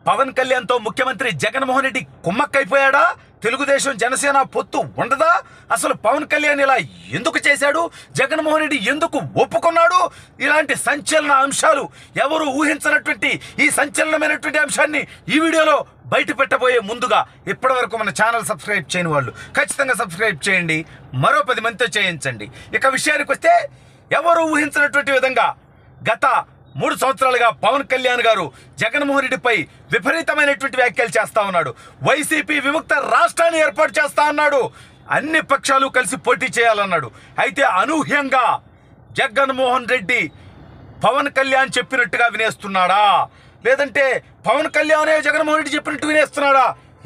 పవన్ కళ్యాణ్తో ముఖ్యమంత్రి జగన్మోహన్ రెడ్డి కుమ్మక్కైపోయాడా? తెలుగుదేశం జనసేన పొత్తు ఉండదా? అసలు పవన్ కళ్యాణ్ ఇలా ఎందుకు చేశాడు? జగన్మోహన్ రెడ్డి ఎందుకు ఒప్పుకున్నాడు? ఇలాంటి సంచలన అంశాలు, ఎవరు ఊహించినటువంటి ఈ సంచలనమైనటువంటి అంశాన్ని ఈ వీడియోలో బయట పెట్టబోయే ముందుగా ఇప్పటివరకు మన ఛానల్ సబ్స్క్రైబ్ చేయని వాళ్ళు ఖచ్చితంగా సబ్స్క్రైబ్ చేయండి, మరో 10 మందితో చేయించండి. ఇక విషయానికి వస్తే, ఎవరు ఊహించినటువంటి విధంగా గత 3 సంవత్సరాలుగా పవన్ కళ్యాణ్ గారు జగన్మోహన్ రెడ్డిపై విపరీతమైనటువంటి వ్యాఖ్యలు చేస్తా ఉన్నాడు. వైసీపీ విముక్త రాష్ట్రాన్ని ఏర్పాటు చేస్తా అన్నాడు. అన్ని పక్షాలు కలిసి పోటీ చేయాలన్నాడు. అయితే అనూహ్యంగా జగన్మోహన్ రెడ్డి పవన్ కళ్యాణ్ చెప్పినట్టుగా వినేస్తున్నాడా, లేదంటే పవన్ కళ్యాణే జగన్మోహన్ రెడ్డి చెప్పినట్టు వినేస్తున్నాడా?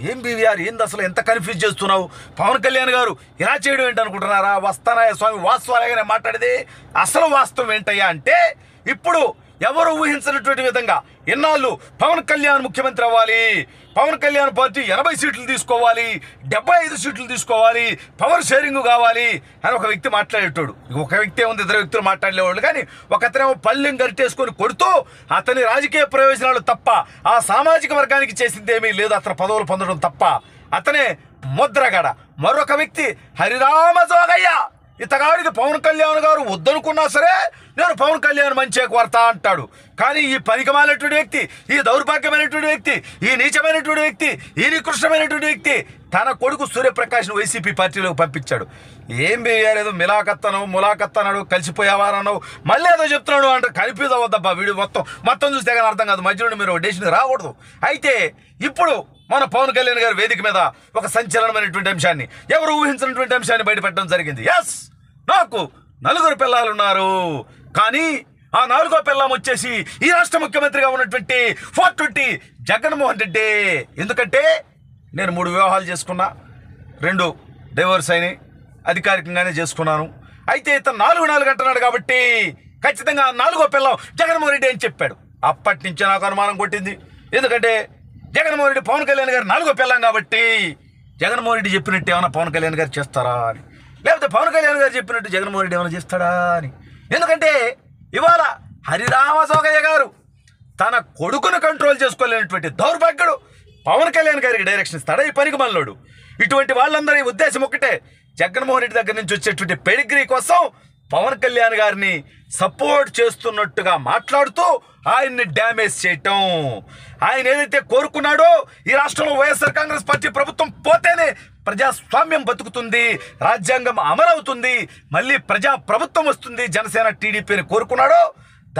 ఏం బీవీఆర్, ఏంది అసలు ఎంత కన్ఫ్యూజ్ చేస్తున్నావు? పవన్ కళ్యాణ్ గారు ఇలా చేయడం ఏంటనుకుంటున్నారా? వస్తానాయ స్వామి వాస్తవాలుగానే మాట్లాడేది. అసలు వాస్తవం ఏంటయ్యా అంటే, ఇప్పుడు ఎవరు ఊహించినటువంటి విధంగా ఇన్నాళ్ళు పవన్ కళ్యాణ్ ముఖ్యమంత్రి అవ్వాలి, పవన్ కళ్యాణ్ పార్టీ 80 సీట్లు తీసుకోవాలి, 75 సీట్లు తీసుకోవాలి, పవర్ షేరింగ్ కావాలి అని ఒక వ్యక్తి మాట్లాడేటోడు. ఒక వ్యక్తి ఉంది, 2 వ్యక్తులు మాట్లాడేవాళ్ళు. కానీ ఒకతనేమో పళ్ళెం గరిటేసుకొని కొడుతూ అతని రాజకీయ ప్రయోజనాలు తప్ప ఆ సామాజిక వర్గానికి చేసింది ఏమీ లేదు, అతను పదవులు పొందడం తప్ప. అతనే ముద్రగడ. మరొక వ్యక్తి హరిరామ జోగయ్య. ఇతగాడికి పవన్ కళ్యాణ్ గారు వద్దనుకున్నా సరే నేను పవన్ కళ్యాణ్ మంచిగా కొడతా అంటాడు. కానీ ఈ పనికిమాలినటువంటి వ్యక్తి, ఈ దౌర్భాగ్యమైనటువంటి వ్యక్తి, ఈ నీచమైనటువంటి వ్యక్తి, ఈ నికృష్టమైనటువంటి వ్యక్తి తన కొడుకు సూర్యప్రకాష్ను వైసీపీ పార్టీలోకి పంపించాడు. ఏం బేయారు, ఏదో ములాఖత్తన్నాడు, కలిసిపోయావారన్నావు, మళ్ళీ ఏదో చెప్తున్నాడు అంటే కన్ఫ్యూజ్ అవ్వద్దబ్బా. వీడియో మొత్తం చూస్తే కానీ అర్థం కాదు, మధ్యలో మీరు డెసిషన్ రాకూడదు. అయితే ఇప్పుడు మన పవన్ కళ్యాణ్ గారి వేదిక మీద ఒక సంచలనమైనటువంటి అంశాన్ని, ఎవరు ఊహించినటువంటి అంశాన్ని బయటపెట్టడం జరిగింది. ఎస్, నాకు 4 పిల్లలు ఉన్నారు, కానీ ఆ 4వ పిల్లం వచ్చేసి ఈ రాష్ట్ర ముఖ్యమంత్రిగా ఉన్నటువంటి 420 జగన్మోహన్ రెడ్డి. ఎందుకంటే నేను 3 వివాహాలు చేసుకున్నా, 2 డైవర్స్ అయినాయి, అధికారికంగానే చేసుకున్నాను. అయితే ఇతను 4 అంటున్నాడు కాబట్టి ఖచ్చితంగా 4వ పిల్లం జగన్మోహన్ రెడ్డి అని చెప్పాడు. అప్పటి నుంచే నాకు అనుమానం కొట్టింది. ఎందుకంటే జగన్మోహన్ రెడ్డి పవన్ కళ్యాణ్ గారు 4వ పిల్లం కాబట్టి జగన్మోహన్ రెడ్డి చెప్పినట్టు ఏమైనా పవన్ కళ్యాణ్ గారు చేస్తారా అని, లేకపోతే పవన్ కళ్యాణ్ గారు చెప్పినట్టు జగన్మోహన్ రెడ్డి ఏమైనా చేస్తాడా అని. ఎందుకంటే ఇవాళ హరిరామ జోగయ్య గారు తన కొడుకును కంట్రోల్ చేసుకోలేనటువంటి దౌర్భాగ్యుడు పవన్ కళ్యాణ్ గారికి డైరెక్షన్ ఇస్తాడా? ఈ పనికి మనలోడు. ఇటువంటి వాళ్ళందరి ఉద్దేశం ఒకటే, జగన్మోహన్ రెడ్డి దగ్గర నుంచి వచ్చేటువంటి పెడిగ్రీ కోసం పవన్ కళ్యాణ్ గారిని సపోర్ట్ చేస్తున్నట్టుగా మాట్లాడుతూ ఆయన్ని డ్యామేజ్ చేయటం. ఆయన ఏదైతే కోరుకున్నాడో, ఈ రాష్ట్రంలో వైఎస్ఆర్ కాంగ్రెస్ పార్టీ ప్రభుత్వం పోతేనే ప్రజాస్వామ్యం బతుకుతుంది, రాజ్యాంగం అమలవుతుంది, మళ్ళీ ప్రజా ప్రభుత్వం వస్తుంది, జనసేన టీడీపీని కోరుకున్నాడో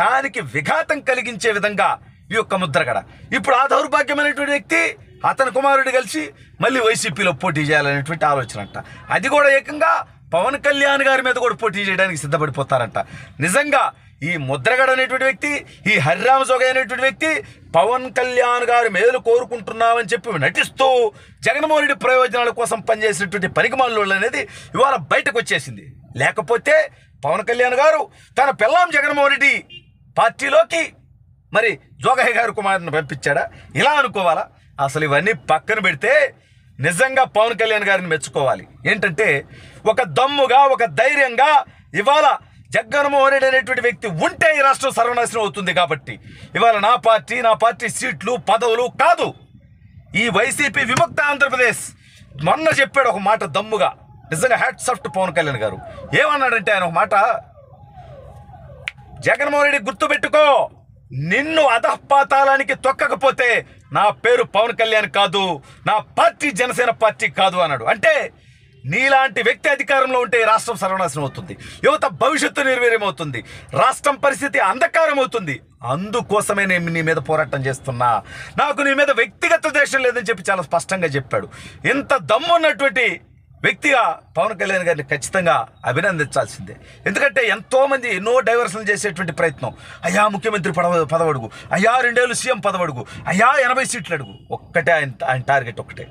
దానికి విఘాతం కలిగించే విధంగా ఈ యొక్క ముద్రగడ. ఇప్పుడు ఆ దౌర్భాగ్యమైనటువంటి వ్యక్తి, అతని కుమారుడు కలిసి మళ్ళీ వైసీపీలో పోటీ చేయాలనేటువంటి ఆలోచన అంట. అది కూడా ఏకంగా పవన్ కళ్యాణ్ గారి మీద కూడా పోటీ చేయడానికి సిద్ధపడిపోతారంట. నిజంగా ఈ ముద్రగడ అనేటువంటి వ్యక్తి, ఈ హరిరామ జోగయ్య అనేటువంటి వ్యక్తి పవన్ కళ్యాణ్ గారి మేలు కోరుకుంటున్నామని చెప్పి నటిస్తూ జగన్మోహన్ రెడ్డి ప్రయోజనాల కోసం పనిచేసినటువంటి పనికిమాలినోళ్ళు అనేది ఇవాళ బయటకు వచ్చేసింది. లేకపోతే పవన్ కళ్యాణ్ గారు తన పిల్లం జగన్మోహన్ రెడ్డి పార్టీలోకి మరి జోగయ్య గారు కుమారుని పంపించాడా? ఇలా అనుకోవాలా? అసలు ఇవన్నీ పక్కన పెడితే నిజంగా పవన్ కళ్యాణ్ గారిని మెచ్చుకోవాలి. ఏంటంటే ఒక దమ్ముగా, ఒక ధైర్యంగా ఇవాళ జగన్మోహన్ రెడ్డి అనేటువంటి వ్యక్తి ఉంటే ఈ రాష్ట్రం సర్వనాశనం అవుతుంది. కాబట్టి ఇవాళ నా పార్టీ సీట్లు, పదవులు కాదు, ఈ వైసీపీ విముక్త ఆంధ్రప్రదేశ్. మొన్న చెప్పాడు ఒక మాట దమ్ముగా, నిజంగా hats off to Pawan Kalyan garu. ఏమన్నాడంటే ఆయన ఒక మాట, జగన్మోహన్ రెడ్డి గుర్తుపెట్టుకో, నిన్ను అధపాతాళానికి తొక్కకపోతే నా పేరు పవన్ కళ్యాణ్ కాదు, నా పార్టీ జనసేన పార్టీ కాదు అన్నాడు. అంటే నీలాంటి వ్యక్తి అధికారంలో ఉంటే రాష్ట్రం సర్వనాశనం అవుతుంది, యువత భవిష్యత్తు నిర్వీర్యమవుతుంది, రాష్ట్రం పరిస్థితి అంధకారం అవుతుంది. అందుకోసమే నేను నీ మీద పోరాటం చేస్తున్నా, నాకు నీ మీద వ్యక్తిగత ద్వేషం లేదని చెప్పి చాలా స్పష్టంగా చెప్పాడు. ఇంత దమ్మున్నటువంటి వ్యక్తిగా పవన్ కళ్యాణ్ గారిని ఖచ్చితంగా అభినందించాల్సిందే. ఎందుకంటే ఎంతోమంది ఎన్నో డైవర్షన్ చేసేటువంటి ప్రయత్నం, అయ్యా ముఖ్యమంత్రి పదవడుగు, అయ్యా 2 ఏళ్ళు సీఎం పదవడుగు, అయ్యా 80 సీట్లు అడుగు. ఒక్కటే ఆయన టార్గెట్ ఒక్కటే,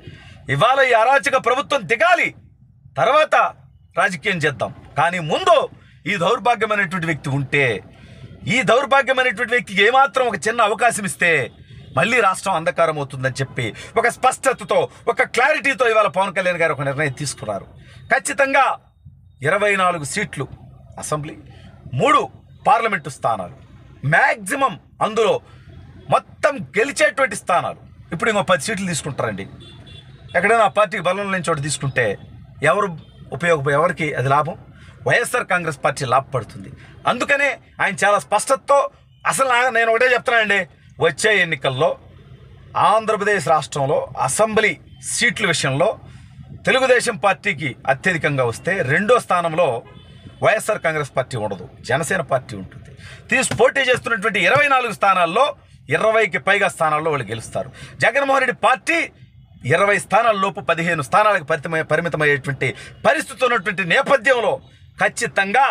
ఇవాళ ఈ అరాచక ప్రభుత్వం దిగాలి, తర్వాత రాజకీయం చేద్దాం. కానీ ముందు ఈ దౌర్భాగ్యమైనటువంటి వ్యక్తి ఉంటే, ఈ దౌర్భాగ్యమైనటువంటి వ్యక్తికి ఏమాత్రం ఒక చిన్న అవకాశం ఇస్తే మళ్ళీ రాష్ట్రం అంధకారం అవుతుందని చెప్పి ఒక స్పష్టతతో, ఒక క్లారిటీతో ఇవాళ పవన్ కళ్యాణ్ గారు ఒక నిర్ణయం తీసుకున్నారు. ఖచ్చితంగా 24 సీట్లు అసెంబ్లీ, 3 పార్లమెంటు స్థానాలు, మ్యాక్సిమం అందులో మొత్తం గెలిచేటువంటి స్థానాలు ఇప్పుడు ఇంకో 10 సీట్లు తీసుకుంటారండి. ఎక్కడైనా ఆ పార్టీకి బలం లేని చోట తీసుకుంటే ఎవరికి అది లాభం? వైఎస్ఆర్ కాంగ్రెస్ పార్టీ లాభపడుతుంది. అందుకనే ఆయన చాలా స్పష్టతతో అసలు నేను ఒకటే చెప్తున్నానండి, వచ్చే ఎన్నికల్లో ఆంధ్రప్రదేశ్ రాష్ట్రంలో అసెంబ్లీ సీట్ల విషయంలో తెలుగుదేశం పార్టీకి అత్యధికంగా వస్తే రెండో స్థానంలో వైఎస్ఆర్ కాంగ్రెస్ పార్టీ ఉండదు, జనసేన పార్టీ ఉంటుంది. పోటీ చేస్తున్నటువంటి 24 స్థానాల్లో 20కి పైగా స్థానాల్లో వాళ్ళు గెలుస్తారు. జగన్మోహన్ రెడ్డి పార్టీ 20 స్థానాల్లోపు 15 స్థానాలకు పరిమితమయ్యేటువంటి పరిస్థితి ఉన్నటువంటి నేపథ్యంలో ఖచ్చితంగా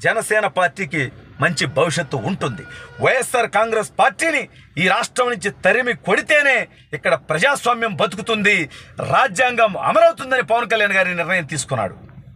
జనసేన పార్టీకి మంచి భవిష్యత్తు ఉంటుంది. వైఎస్ఆర్ కాంగ్రెస్ పార్టీని ఈ రాష్ట్రం నుంచి తరిమి కొడితేనే ఇక్కడ ప్రజాస్వామ్యం బతుకుతుంది, రాజ్యాంగం అమలవుతుందని పవన్ కళ్యాణ్ గారి నిర్ణయం తీసుకున్నాడు.